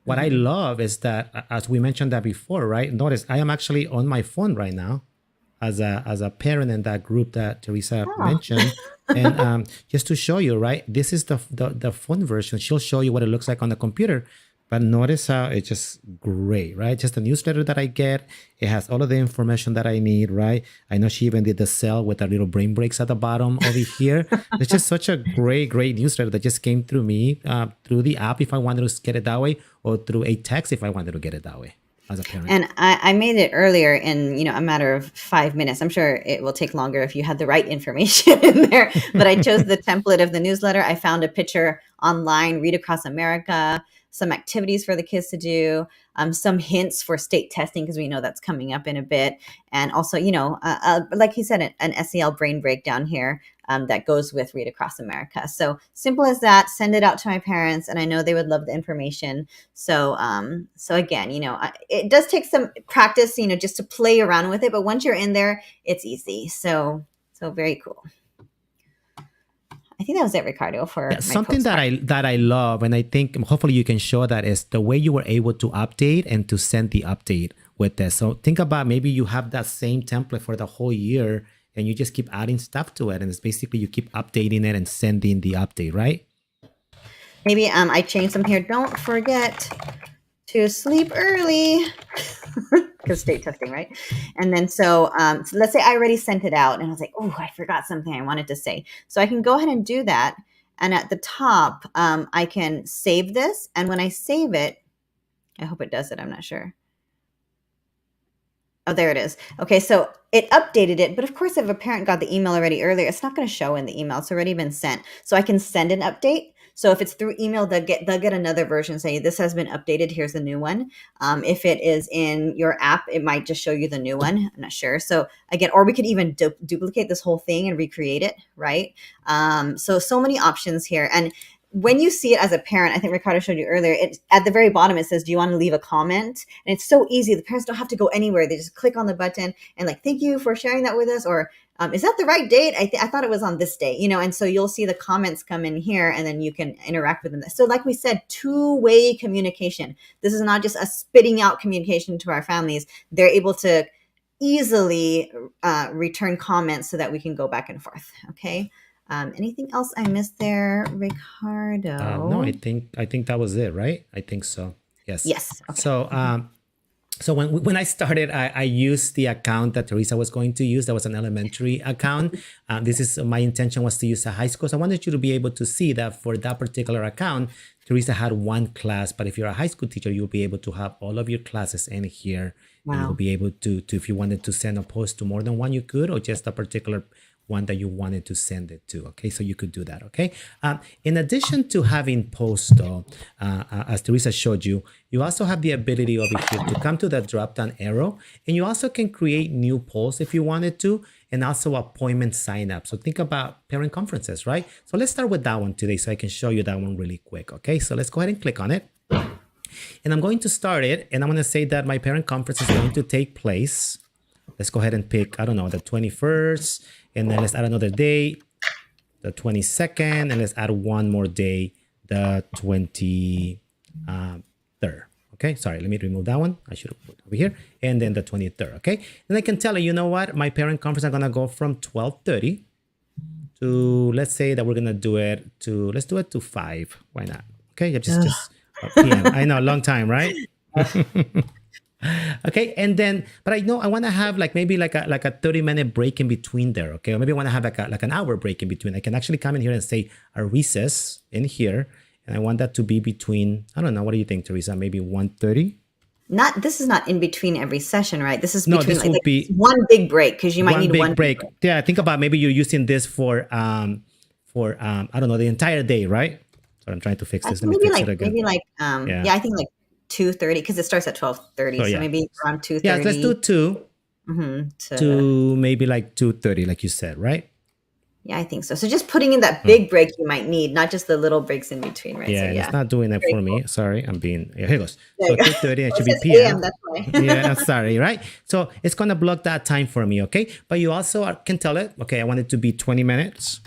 B: what I love is that, as we mentioned that before, right? Notice I am actually on my phone right now as a parent in that group that Teresa mentioned. And just to show you, right? This is the phone version. She'll show you what it looks like on the computer. But notice how it's just great, right? Just a newsletter that I get. It has all of the information that I need, right? I know she even did the SEL with the little brain breaks at the bottom over here. It's just such a great newsletter that just came through me, through the app if I wanted to get it that way, or through a text if I wanted to get it that way as a parent.
A: And I made it earlier in, a matter of 5 minutes. I'm sure it will take longer if you had the right information in there. But I chose the template of the newsletter. I found a picture online, Read Across America, some activities for the kids to do, some hints for state testing, because we know that's coming up in a bit. And also, like he said, an SEL brain breakdown here that goes with Read Across America. So simple as that. Send it out to my parents, and I know they would love the information. So again, it does take some practice, just to play around with it. But once you're in there, it's easy. So very cool. I think that was it, Ricardo, for
B: Yeah,
A: my
B: something
A: postcard.
B: that I love, and I think hopefully you can show that, is the way you were able to update and to send the update with this. So think about, maybe you have that same template for the whole year and you just keep adding stuff to it, and it's basically you keep updating it and sending the update, right?
A: Maybe I changed some here. Don't forget to sleep early because state testing, right? And then so let's say I already sent it out and I was like, oh, I forgot something I wanted to say. So I can go ahead and do that. And at the top, I can save this. And when I save it, I hope it does it. I'm not sure. Oh, there it is. Okay, so it updated it, but of course, if a parent got the email already earlier, it's not going to show in the email. It's already been sent. So I can send an update. So if it's through email, they'll get another version saying this has been updated. Here's the new one. If it is in your app, it might just show you the new one. I'm not sure. So again, or we could even duplicate this whole thing and recreate it, right? So many options here. And when you see it as a parent, I think Ricardo showed you earlier, it at the very bottom, it says, do you want to leave a comment? And it's so easy. The parents don't have to go anywhere. They just click on the button and like, thank you for sharing that with us. Or is that the right date? I thought it was on this date, and so you'll see the comments come in here and then you can interact with them. So like we said, two-way communication. This is not just a spitting out communication to our families. They're able to easily return comments so that we can go back and forth. Okay. Anything else I missed there, Ricardo?
B: No, I think that was it, right? I think so. Yes.
A: Yes. Okay.
B: So when I started, I used the account that Teresa was going to use. That was an elementary account. This is my intention was to use a high school. So I wanted you to be able to see that for that particular account, Teresa had one class. But if you're a high school teacher, you'll be able to have all of your classes in here.
A: Wow.
B: And you'll be able to, if you wanted to send a post to more than one, you could, or just a particular one that you wanted to send it to. Okay, so you could do that. Okay. In addition to having posts, though, as Teresa showed you, you also have the ability over here to come to the drop down arrow, and you also can create new polls if you wanted to, and also appointment sign up. So think about parent conferences, right? So let's start with that one today, so I can show you that one really quick. Okay, so let's go ahead and click on it. And I'm going to start it, and I'm going to say that my parent conference is going to take place. Let's go ahead and pick, I don't know, the 21st, and then let's add another day, the 22nd, and let's add one more day, the 23rd. Okay, sorry, let me remove that one. I should have put it over here, and then the 23rd. Okay, and I can tell you, you know what? My parent conference are gonna go from 12:30 to, let's say that we're gonna do it to, let's do it to 5. Why not? Okay, just PM. I know, long time, right? Okay, and then, but I know I want to have like maybe like a 30-minute break in between there. Okay, or maybe I want to have like an hour break in between. I can actually come in here and say a recess in here, and I want that to be between, I don't know, what do you think, Teresa? Maybe 1:30.
A: This is not in between every session, right? This is
B: No,
A: between
B: this will be
A: one big break because you might need
B: big
A: one
B: break.
A: big break.
B: Yeah, think about maybe you're using this for I don't know, the entire day, right? So I'm trying to fix this. Let me fix it again.
A: I think like 2:30 because it starts at 12:30. So maybe around 2:30.
B: Yeah, let's do 2 to maybe like 2:30, like you said, right?
A: Yeah, I think so. So just putting in that big break you might need, not just the little breaks in between, right?
B: Yeah,
A: So,
B: it's not doing it for me. Sorry, I'm being, here it goes.
A: There
B: So
A: you go.
B: 2:30, it should be
A: says
B: PM.
A: AM, that's why.
B: Yeah, sorry, right? So it's going to block that time for me, okay? But you also can tell it, okay, I want it to be 20 minutes.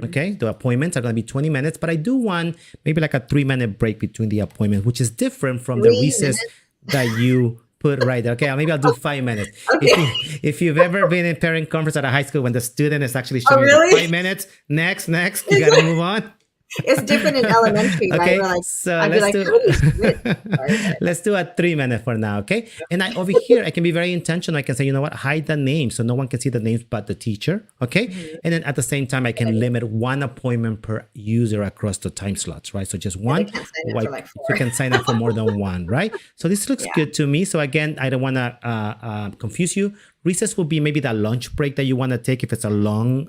B: Okay, the appointments are going to be 20 minutes, but I do want maybe like a 3-minute break between the appointments, which is different from the
A: 3
B: recess
A: minutes?
B: that you put right there. Okay, maybe I'll do 5 minutes.
A: Okay.
B: If you've ever been in parent conference at a high school when the student is actually showing you
A: really?
B: 5 minutes, next, you got to move on.
A: It's different in elementary,
B: Okay,
A: right? Where,
B: so
A: I'd be
B: let's
A: like,
B: do
A: how do you switch? Sorry.
B: let's do a 3-minute for now, okay? And over here, I can be very intentional. I can say, you know what, hide the name so no one can see the names but the teacher, okay? And then at the same time, I can limit one appointment per user across the time slots, right? So just one.
A: can't sign up for like 4.
B: You can sign up for more than one, right? So this looks good to me. So again, I don't want to confuse you. Recess will be maybe that lunch break that you want to take if it's a long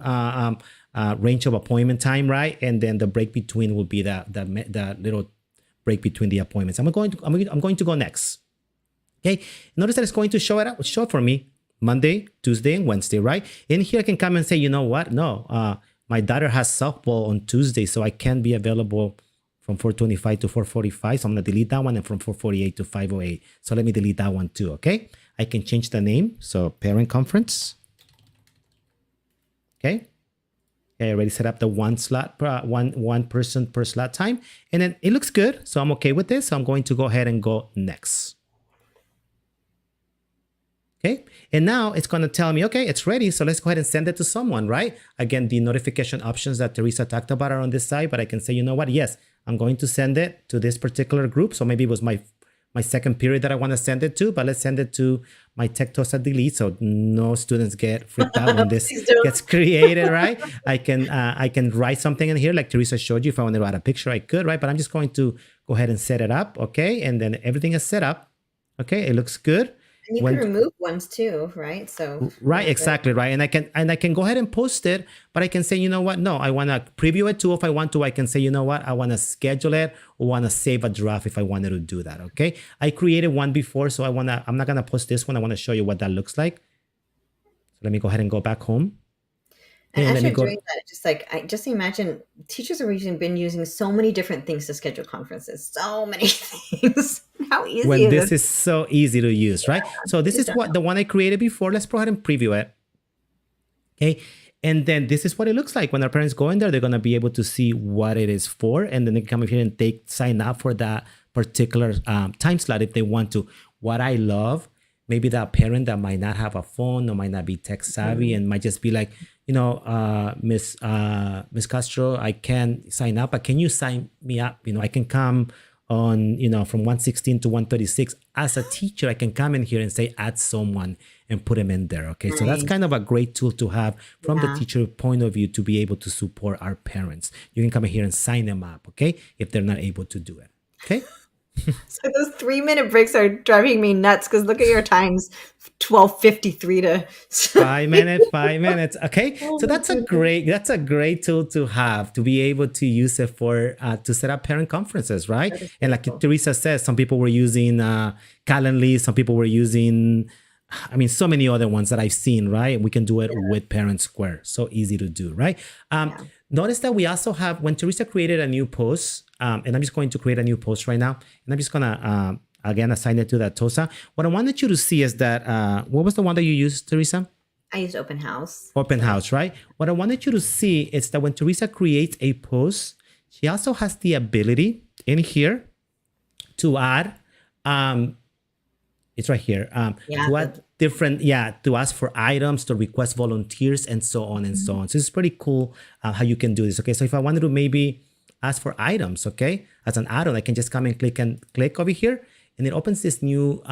B: range of appointment time, right? And then the break between will be the little break between the appointments. I'm going to go next. Okay. Notice that it's going to show it for me Monday, Tuesday, and Wednesday, right? And here I can come and say, you know what? No, my daughter has softball on Tuesday, so I can't be available from 4:25 to 4:45. So I'm gonna delete that one, and from 4:48 to 5:08. So let me delete that one too. Okay. I can change the name. So parent conference. Okay. Okay, I already set up the one slot per one person per slot time, and then it looks good. So I'm okay with this. So I'm going to go ahead and go next. Okay, and now it's going to tell me, okay, it's ready. So let's go ahead and send it to someone, right? Again, the notification options that Teresa talked about are on this side, but I can say, you know what? Yes, I'm going to send it to this particular group. So maybe it was my second period that I want to send it to, but let's send it to my TechTosa delete so no students get freaked out when this gets created, right? I can write something in here like Teresa showed you. If I wanted to add a picture, I could, right? But I'm just going to go ahead and set it up, okay? And then everything is set up, okay? It looks good.
A: And you can remove ones too, right? So
B: right, exactly, right. And I can go ahead and post it, but I can say, you know what? No, I want to preview it too. If I want to, I can say, you know what? I want to schedule it or want to save a draft if I wanted to do that. Okay. I created one before, so I'm not gonna post this one. I want to show you what that looks like. So let me go ahead and go back home.
A: And as you're doing that, just like I just imagine teachers are been using so many different things to schedule conferences. So many things. How easy
B: when
A: is
B: this is so easy to use, right? So this is what the one I created before. Let's go ahead and preview it. Okay. And then this is what it looks like. When our parents go in there, they're going to be able to see what it is for. And then they come here and sign up for that particular time slot if they want to. What I love, maybe that parent that might not have a phone or might not be tech savvy and might just be like, you know, Miss Castro, I can sign up, but can you sign me up? You know, I can come on, you know, from 116 to 136 as a teacher. I can come in here and say add someone and put them in there. Okay, so that's kind of a great tool to have from the teacher point of view to be able to support our parents. You can come in here and sign them up, okay, if they're not able to do it. Okay.
A: So those 3-minute breaks are driving me nuts because look at your times, 12:53 to
B: 5 minutes. Okay, so that's a great tool to have to be able to use it for to set up parent conferences, right? And like Teresa says, some people were using Calendly, some people were using, I mean, so many other ones that I've seen, right? We can do it with ParentSquare. So easy to do, right? Notice that we also have, when Teresa created a new post, and I'm just going to create a new post right now, and I'm just going to, again, assign it to that TOSA. What I wanted you to see is that, what was the one that you used, Teresa?
A: I used Open House.
B: Open House, right? What I wanted you to see is that when Teresa creates a post, she also has the ability in here to add, it's right here, to add different, to ask for items, to request volunteers, and so on and so on. So it's pretty cool how you can do this. Okay, so if I wanted to maybe ask for items, okay, as an add-on, I can just come and click over here, and it opens this new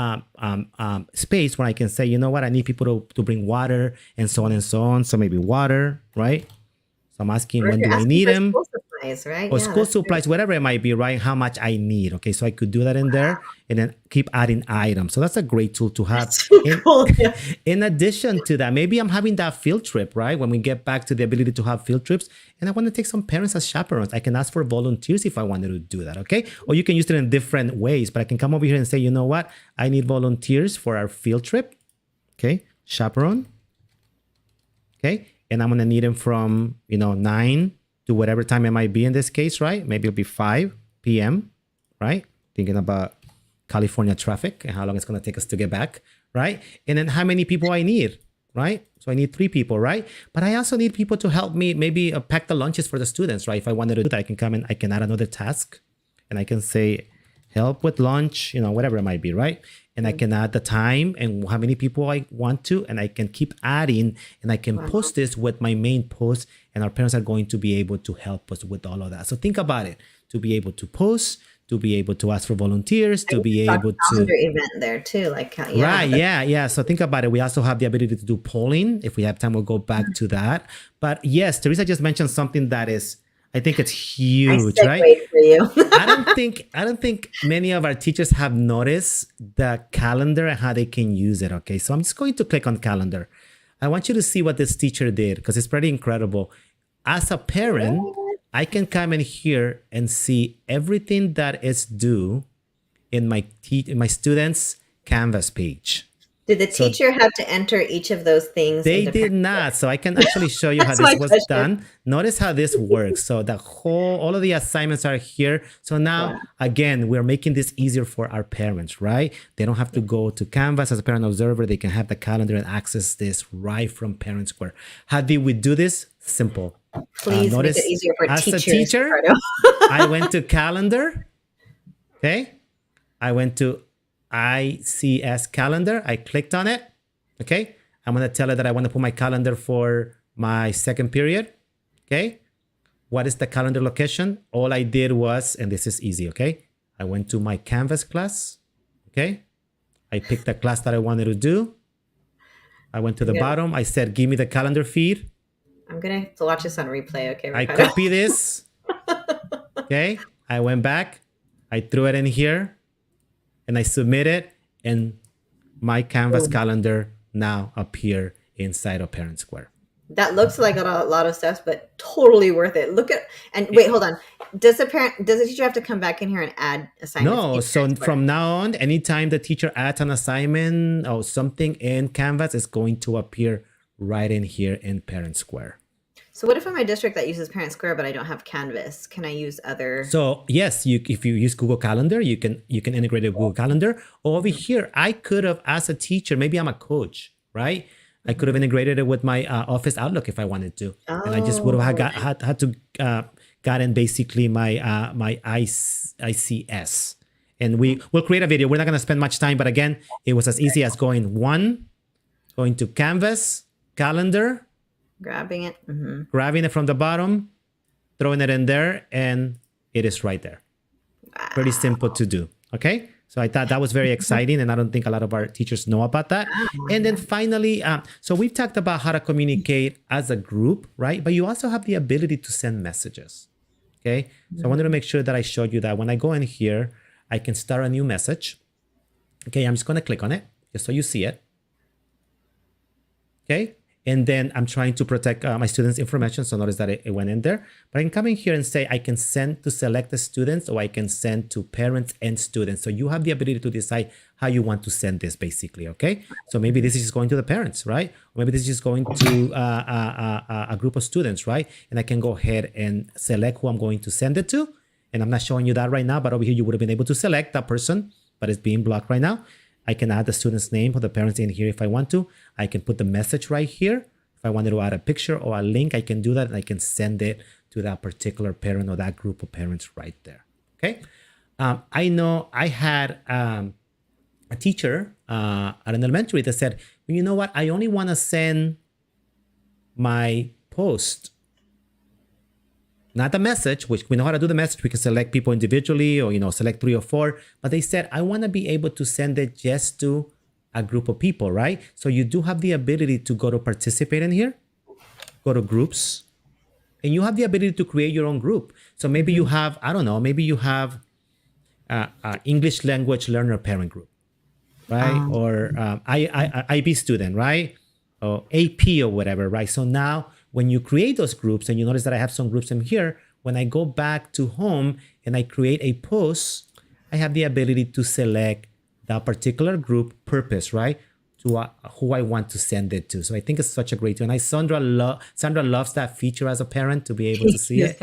B: space where I can say, you know what, I need people to bring water, and so on and so on. So maybe water, right? So I'm asking, when do I need them?
A: School supplies, right?
B: Or school supplies, whatever it might be, right? How much I need. Okay, so I could do that in there and then keep adding items. So that's a great tool to have. In addition to that, maybe I'm having that field trip, right? When we get back to the ability to have field trips, and I want to take some parents as chaperones, I can ask for volunteers if I wanted to do that, okay? Or you can use it in different ways, but I can come over here and say, you know what? I need volunteers for our field trip, okay? Chaperone, okay? And I'm going to need them from, 9 to whatever time it might be in this case, right? Maybe it'll be 5 p.m., right? Thinking about California traffic and how long it's going to take us to get back, right? And then how many people I need, right? So I need 3 people, right? But I also need people to help me maybe pack the lunches for the students, right? If I wanted to do that, I can come and I can add another task and I can say, help with lunch, whatever it might be, right? And I can add the time and how many people I want to, and I can keep adding, and I can post this with my main post, and our parents are going to be able to help us with all of that. So think about it, to be able to post, to be able to ask for volunteers, to be able to
A: event there too, like
B: right, yeah. So think about it. We also have the ability to do polling. If we have time, we'll go back to that. But yes, Teresa just mentioned something that is, I think it's huge, right?
A: For you.
B: I don't think many of our teachers have noticed the calendar and how they can use it. Okay, so I'm just going to click on calendar. I want you to see what this teacher did because it's pretty incredible. As a parent, I can come in here and see everything that is due in my students' Canvas page.
A: Did the teacher have to enter each of those things?
B: They did not. So I can actually show you how this was done. Notice how this works. So all of the assignments are here. So now, again, we're making this easier for our parents, right? They don't have to go to Canvas as a parent observer. They can have the calendar and access this right from ParentSquare. How did we do this? Simple.
A: Please make it
B: Notice
A: easier for
B: as a
A: teachers,
B: teacher,
A: Ricardo.
B: I went to calendar. Okay. I went to ICS calendar. I clicked on it. Okay. I'm going to tell it that I want to put my calendar for my second period. Okay. What is the calendar location? All I did was, and this is easy. Okay. I went to my Canvas class. Okay. I picked the class that I wanted to do. I went to the bottom. I said, give me the calendar feed.
A: I'm going to have to watch this on replay. Okay,
B: I
A: Ricardo.
B: copy this. Okay. I went back. I threw it in here and I submit it, and my Canvas calendar now appear inside of ParentSquare.
A: That looks like a lot of steps, but totally worth it. Look at, and wait, hold on. Does the teacher have to come back in here and add assignments?
B: No, so from now on, anytime the teacher adds an assignment or something in Canvas, it's going to appear right in here in ParentSquare.
A: So what if I'm a district that uses ParentSquare, but I don't have Canvas? Can I use other?
B: So yes, if you use Google Calendar, you can integrate a Google Calendar. Over here, I could have, as a teacher, maybe I'm a coach, right? I could have integrated it with my Office Outlook if I wanted to, and I just would have had to gotten basically my ICS, and we'll create a video. We're not going to spend much time, but again, it was as easy as going to Canvas, Calendar,
A: Grabbing it.
B: grabbing it from the bottom, throwing it in there, and it is right there. Pretty simple to do. Okay. So I thought that was very exciting, and I don't think a lot of our teachers know about that. And then finally, so we've talked about how to communicate as a group, right? But you also have the ability to send messages. Okay. So I wanted to make sure that I showed you that when I go in here, I can start a new message. Okay. I'm just going to click on it just so you see it. Okay. And then I'm trying to protect my students' information. So notice that it went in there. But I can come in here and say I can send to select the students, or I can send to parents and students. So you have the ability to decide how you want to send this, basically. Okay. So maybe this is just going to the parents, right? Or maybe this is just going to a group of students, right? And I can go ahead and select who I'm going to send it to. And I'm not showing you that right now, but over here you would have been able to select that person, but it's being blocked right now. I can add the student's name, put the parents in here if I want to. I can put the message right here. If I wanted to add a picture or a link, I can do that, and I can send it to that particular parent or that group of parents right there. Okay. I know I had a teacher at an elementary that said, well, you know what? I only want to send my post, not the message, which we know how to do the message. We can select people individually, or, select 3 or 4. But they said, I want to be able to send it just to a group of people, right? So you do have the ability to go to participate in here, go to groups, and you have the ability to create your own group. So maybe you have, I don't know, maybe you have English language learner parent group, right? Or IB student, right? Or AP or whatever, right? So now when you create those groups, and you notice that I have some groups in here, when I go back to home and I create a post, I have the ability to select that particular group purpose, right? To who I want to send it to. So I think it's such a great tool. And Sandra loves that feature as a parent, to be able to see it.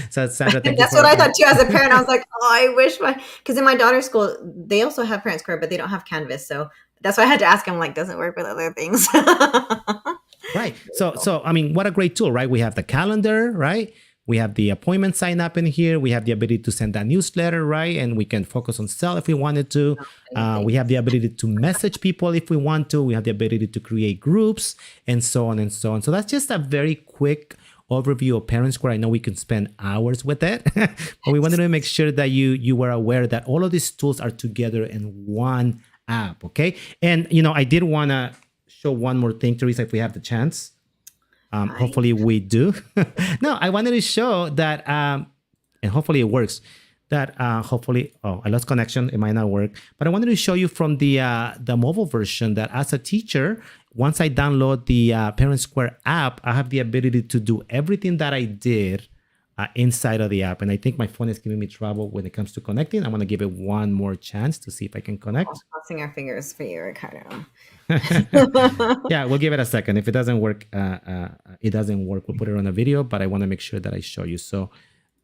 B: So Sandra, thank
A: that's
B: you
A: what I thought too as a parent. I was like, oh, I wish because in my daughter's school, they also have ParentSquare, but they don't have Canvas. So that's why I had to ask him, like, doesn't work with other things.
B: Right. So I mean, what a great tool, right? We have the calendar, right? We have the appointment sign up in here. We have the ability to send that newsletter, right? And we can focus on SEL if we wanted to. We have the ability to message people if we want to. We have the ability to create groups, and so on and so on. So that's just a very quick overview of ParentSquare. I know we can spend hours with it, but we wanted to make sure that you were aware that all of these tools are together in one app, okay? And, I did want to show one more thing, Teresa, if we have the chance. Hopefully we do. No, I wanted to show that, and hopefully it works, that hopefully, I lost connection. It might not work. But I wanted to show you from the mobile version that as a teacher, once I download the ParentSquare app, I have the ability to do everything that I did inside of the app. And I think my phone is giving me trouble when it comes to connecting. I want to give it one more chance to see if I can connect.
A: Crossing our fingers for you, Ricardo.
B: Yeah, we'll give it a second. If it doesn't work, it doesn't work. We'll put it on a video, but I want to make sure that I show you. So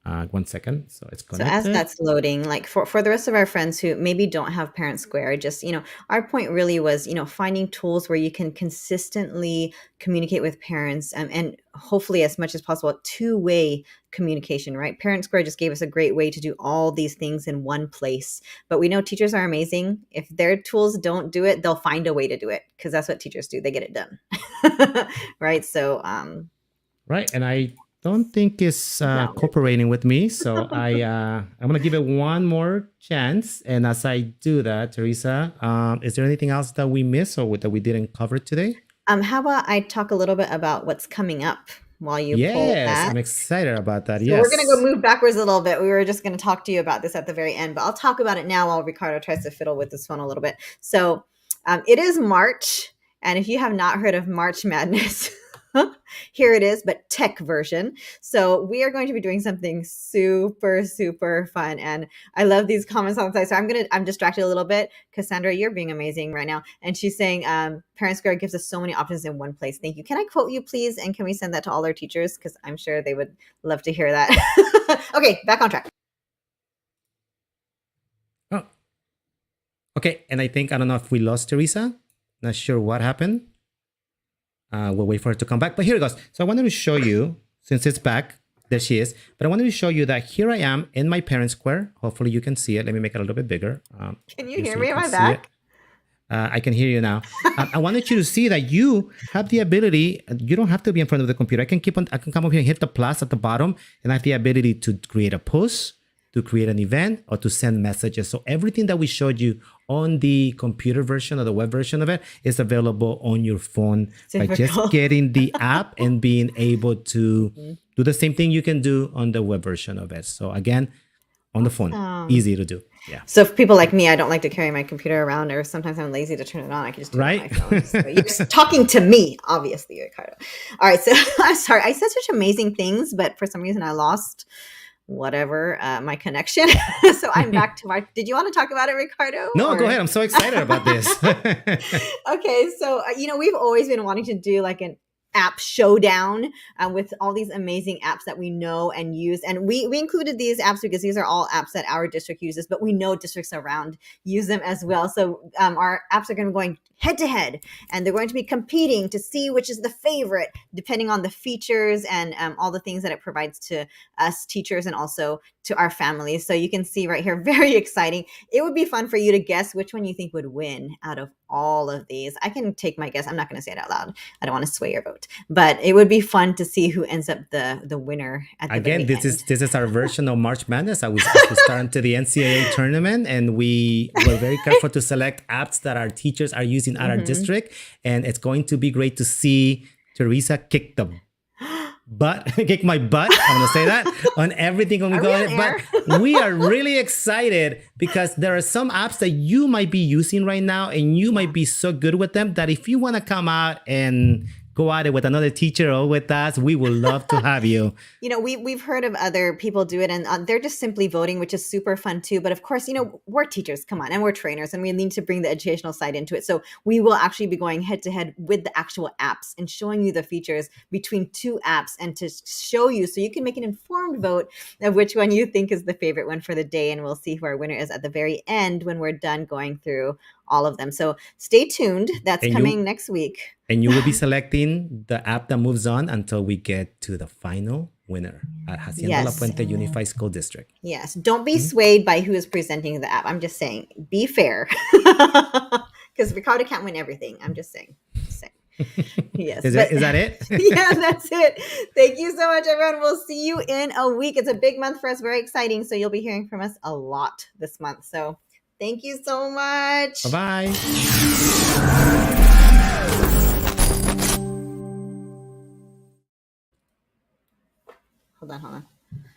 B: 1 second. So it's
A: So as
B: connected.
A: that's loading, like for the rest of our friends who maybe don't have ParentSquare, just, our point really was, finding tools where you can consistently communicate with parents, and hopefully as much as possible, two-way communication, right? ParentSquare just gave us a great way to do all these things in one place. But we know teachers are amazing. If their tools don't do it, they'll find a way to do it, because that's what teachers do. They get it done. Right? So,
B: Right, and I don't think it's
A: that works.
B: cooperating with me, so I'm gonna give it one more chance. And as I do that, Teresa, is there anything else that we missed or that we didn't cover today?
A: How about I talk a little bit about what's coming up while you pull
B: Yes,
A: that?
B: I'm excited about that.
A: So we're going to go
B: Yes.
A: move backwards a little bit. We were just going to talk to you about this at the very end, but I'll talk about it now while Ricardo tries to fiddle with this phone a little bit. So it is March, and if you have not heard of March Madness, here it is, but tech version. So we are going to be doing something super, super fun. And I love these comments on the side. So I'm distracted a little bit. Cassandra, you're being amazing right now. And she's saying, ParentSquare gives us so many options in one place. Thank you. Can I quote you, please? And can we send that to all our teachers? Because I'm sure they would love to hear that. Okay, back on track.
B: Oh, okay. And I don't know if we lost Teresa. Not sure what happened. We'll wait for her to come back. But here it goes. So I wanted to show you, since it's back, there she is. But I wanted to show you that here I am in my ParentSquare. Hopefully you can see it. Let me make it a little bit bigger.
A: Can you hear
B: so
A: me?
B: you
A: Am I
B: can see
A: back?
B: it. I can hear you now. I wanted you to see that you have the ability. You don't have to be in front of the computer. I can come up here and hit the plus at the bottom, and I have the ability to create a post, to create an event, or to send messages. So everything that we showed you on the computer version or the web version of it is available on your phone by just getting the app and being able to do the same thing you can do on the web version of it. So again, on the phone, easy to do. Yeah.
A: So for people like me, I don't like to carry my computer around, or sometimes I'm lazy to turn it on. I can just do it on my phone. So you're just talking to me, obviously, Ricardo. All right. So I'm sorry. I said such amazing things, but for some reason I lost my connection. So I'm back to my, did you want to talk about it, Ricardo?
B: No, go ahead. I'm so excited about this.
A: Okay. So, we've always been wanting to do like an app showdown with all these amazing apps that we know and use. And we included these apps because these are all apps that our district uses, but we know districts around use them as well. So our apps are going to be going head to head, and they're going to be competing to see which is the favorite, depending on the features and all the things that it provides to us teachers and also to our families. So you can see right here, very exciting. It would be fun for you to guess which one you think would win out of all of these. I can take my guess. I'm not going to say it out loud. I don't want to sway your vote, but it would be fun to see who ends up the winner at the
B: Again,
A: very
B: this
A: end.
B: is our version of March Madness. We start into the NCAA tournament, and we were very careful to select apps that our teachers are using at our district. And it's going to be great to see Teresa kick my butt. I'm going to say that on everything when we go in. But we are really excited because there are some apps that you might be using right now, and you might be so good with them that if you want to come out and go at it with another teacher or with us, we would love to have you.
A: We've heard of other people do it, and they're just simply voting, which is super fun too. But of course, we're teachers, come on, and we're trainers, and we need to bring the educational side into it. So we will actually be going head to head with the actual apps and showing you the features between two apps, and to show you so you can make an informed vote of which one you think is the favorite one for the day. And we'll see who our winner is at the very end when we're done going through all of them. So stay tuned. That's coming next week.
B: And you will be selecting the app that moves on until we get to the final winner at Hacienda La Puente Unified School District.
A: Yes. Don't be swayed by who is presenting the app. I'm just saying, be fair. Because Ricardo can't win everything. I'm just saying. Yes.
B: Is that it?
A: Yeah, that's it. Thank you so much, everyone. We'll see you in a week. It's a big month for us. Very exciting. So you'll be hearing from us a lot this month. So thank you so much.
B: Bye-bye.
A: Hold on.